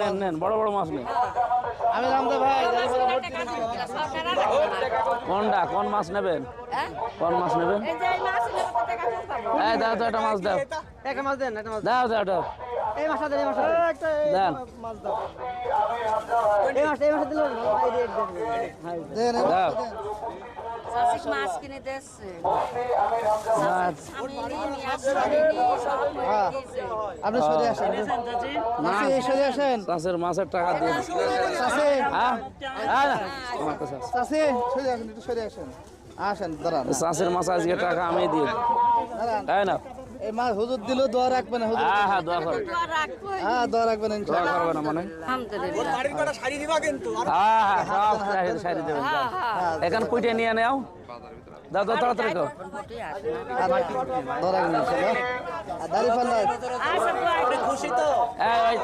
নেন নেন বড় বড় মাছ নেন। আমি রামদা ভাই কোনটা কোন মাছ নেবেন? কোন মাছ নেবেন? এই দাও তো একটা মাছ দাও। একটা মাছ দেন, একটা মাছ দাও দাও দাও এই মাছটা দেন, এই মাছটা একটা দেন। মাছ দাও। এই মাছটা দিলে ভাই রেট দেন। দাও চাষিক মাছ কিনে দিচ্ছে মাছ আপনি সরে আসেন, সরে আসেন। চাষের মাছের টাকা দিন। চাষি, হ্যাঁ হ্যাঁ আমার কাছে আছে। চাষি, সরে আসেন, একটু সরে আসেন। আসেন, দাঁড়ান, চাষের মাছ আজকে টাকা আমি দিয়ে দিই। দাঁড়ান। তাই না? এই মাছ হুজুর দিল, দোয়া রাখবেন হুজুর। হ্যাঁ হ্যাঁ দোয়া করো। হ্যাঁ, দোয়া রাখবেন দোয়া ইনশাআল্লাহ। করবে না মানে? আলহামদুলিল্লাহ হ্যাঁ হ্যাঁ সব সারি দেবেন। এখানে কুইটে নিয়ে নেও। দাও দাও তাড়াতাড়ি দাও। দোয়া রাখবেন ইনশাআল্লাহ। আর দাড়ি পাল্লা এই